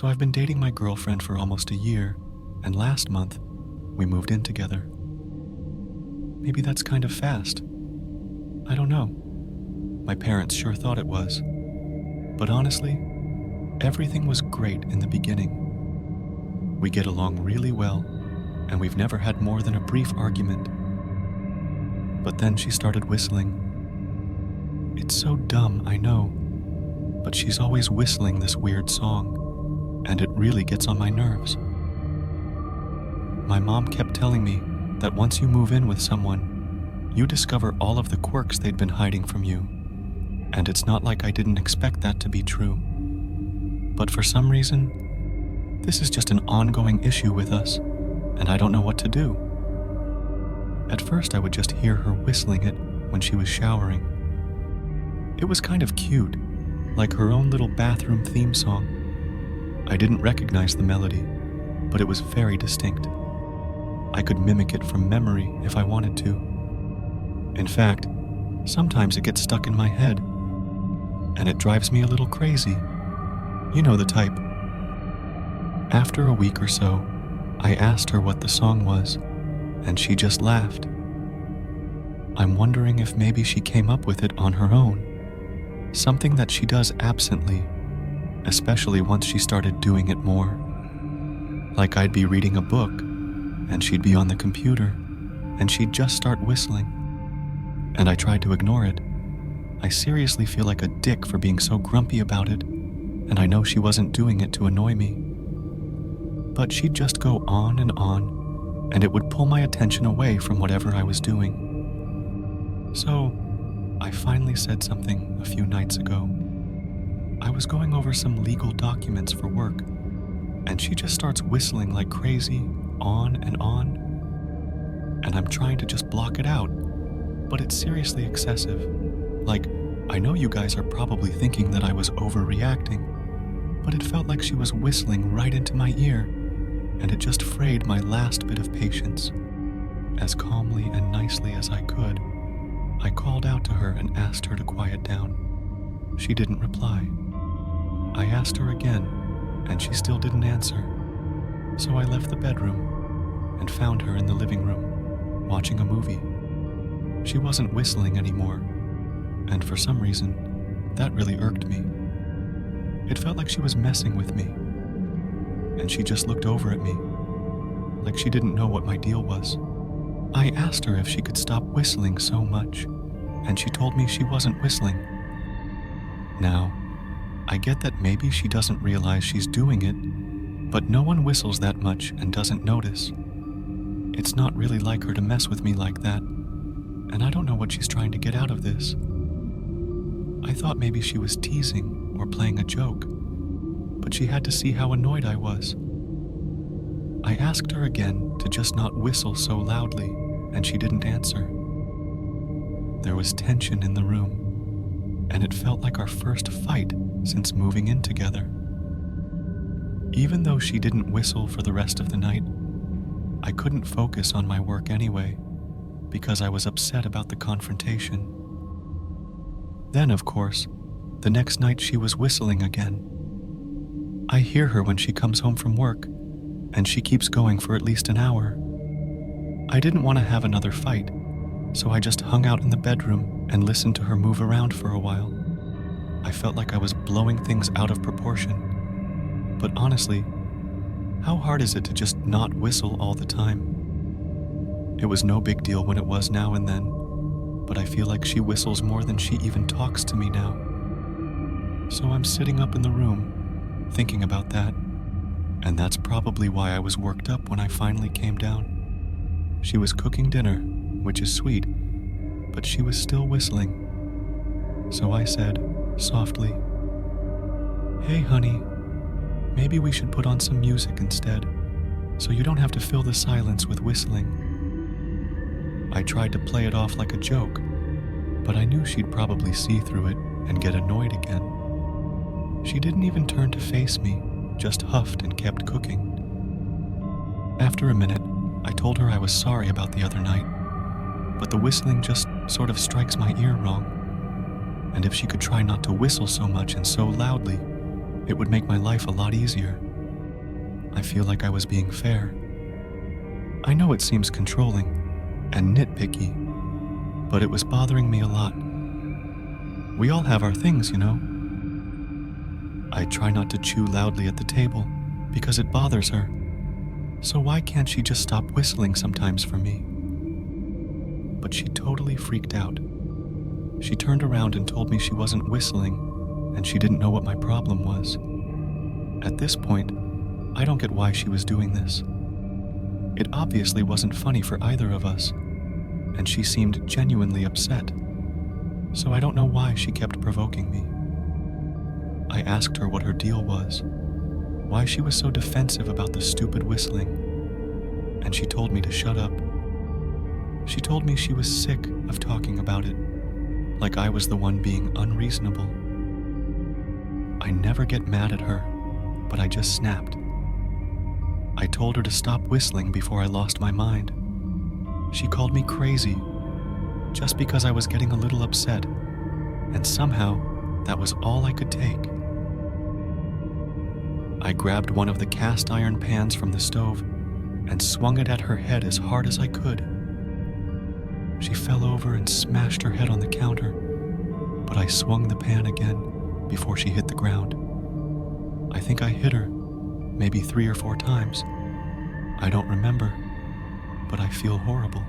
So I've been dating my girlfriend for almost a year, and last month, we moved in together. Maybe that's kind of fast. I don't know. My parents sure thought it was. But honestly, everything was great in the beginning. We get along really well, and we've never had more than a brief argument. But then she started whistling. It's so dumb, I know, but she's always whistling this weird song, and it really gets on my nerves. My mom kept telling me that once you move in with someone, you discover all of the quirks they'd been hiding from you, and it's not like I didn't expect that to be true. But for some reason, this is just an ongoing issue with us, and I don't know what to do. At first, I would just hear her whistling it when she was showering. It was kind of cute, like her own little bathroom theme song. I didn't recognize the melody, but it was very distinct. I could mimic it from memory if I wanted to. In fact, sometimes it gets stuck in my head, and it drives me a little crazy. You know the type. After a week or so, I asked her what the song was, and she just laughed. I'm wondering if maybe she came up with it on her own, something that she does absently, especially once she started doing it more. Like I'd be reading a book, and she'd be on the computer, and she'd just start whistling. And I tried to ignore it. I seriously feel like a dick for being so grumpy about it, and I know she wasn't doing it to annoy me. But she'd just go on, and it would pull my attention away from whatever I was doing. So, I finally said something a few nights ago. I was going over some legal documents for work, and she just starts whistling like crazy, on, and I'm trying to just block it out, but it's seriously excessive. Like, I know you guys are probably thinking that I was overreacting, but it felt like she was whistling right into my ear, and it just frayed my last bit of patience. As calmly and nicely as I could, I called out to her and asked her to quiet down. She didn't reply. I asked her again, and she still didn't answer. So I left the bedroom and found her in the living room, watching a movie. She wasn't whistling anymore, and for some reason, that really irked me. It felt like she was messing with me, and she just looked over at me, like she didn't know what my deal was. I asked her if she could stop whistling so much, and she told me she wasn't whistling. Now, I get that maybe she doesn't realize she's doing it, but no one whistles that much and doesn't notice. It's not really like her to mess with me like that, and I don't know what she's trying to get out of this. I thought maybe she was teasing or playing a joke, but she had to see how annoyed I was. I asked her again to just not whistle so loudly, and she didn't answer. There was tension in the room, and it felt like our first fight since moving in together. Even though she didn't whistle for the rest of the night, I couldn't focus on my work anyway, because I was upset about the confrontation. Then, of course, the next night she was whistling again. I hear her when she comes home from work, and she keeps going for at least an hour. I didn't want to have another fight, so I just hung out in the bedroom and listened to her move around for a while. I felt like I was blowing things out of proportion. But honestly, how hard is it to just not whistle all the time? It was no big deal when it was now and then, but I feel like she whistles more than she even talks to me now. So I'm sitting up in the room, thinking about that, and that's probably why I was worked up when I finally came down. She was cooking dinner, which is sweet, but she was still whistling. So I said, softly, "Hey, honey, maybe we should put on some music instead, so you don't have to fill the silence with whistling." I tried to play it off like a joke, but I knew she'd probably see through it and get annoyed again. She didn't even turn to face me, just huffed and kept cooking. After a minute, I told her I was sorry about the other night, but the whistling just sort of strikes my ear wrong, and if she could try not to whistle so much and so loudly, it would make my life a lot easier. I feel like I was being fair. I know it seems controlling and nitpicky, but it was bothering me a lot. We all have our things, you know. I try not to chew loudly at the table because it bothers her. So why can't she just stop whistling sometimes for me? But she totally freaked out. She turned around and told me she wasn't whistling and she didn't know what my problem was. At this point, I don't get why she was doing this. It obviously wasn't funny for either of us, and she seemed genuinely upset. So I don't know why she kept provoking me. I asked her what her deal was, why she was so defensive about the stupid whistling, and she told me to shut up. She told me she was sick of talking about it, like I was the one being unreasonable. I never get mad at her, but I just snapped. I told her to stop whistling before I lost my mind. She called me crazy, just because I was getting a little upset, and somehow that was all I could take. I grabbed one of the cast iron pans from the stove and swung it at her head as hard as I could. She fell over and smashed her head on the counter, but I swung the pan again before she hit the ground. I think I hit her maybe 3 or 4 times. I don't remember, but I feel horrible.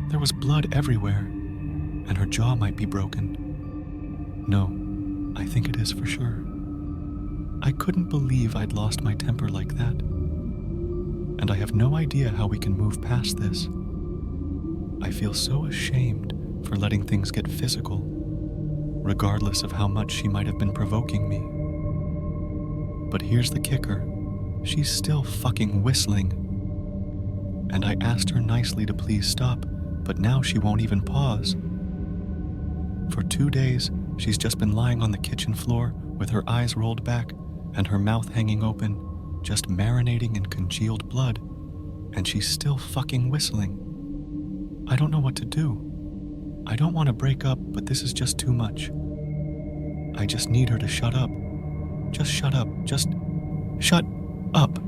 There was blood everywhere, and her jaw might be broken. No, I think it is for sure. I couldn't believe I'd lost my temper like that. And I have no idea how we can move past this. I feel so ashamed for letting things get physical, regardless of how much she might have been provoking me. But here's the kicker. She's still fucking whistling. And I asked her nicely to please stop, but now she won't even pause. For 2 days, she's just been lying on the kitchen floor with her eyes rolled back and her mouth hanging open, just marinating in congealed blood, and she's still fucking whistling. I don't know what to do. I don't want to break up, but this is just too much. I just need her to shut up. Just shut up. Just shut up.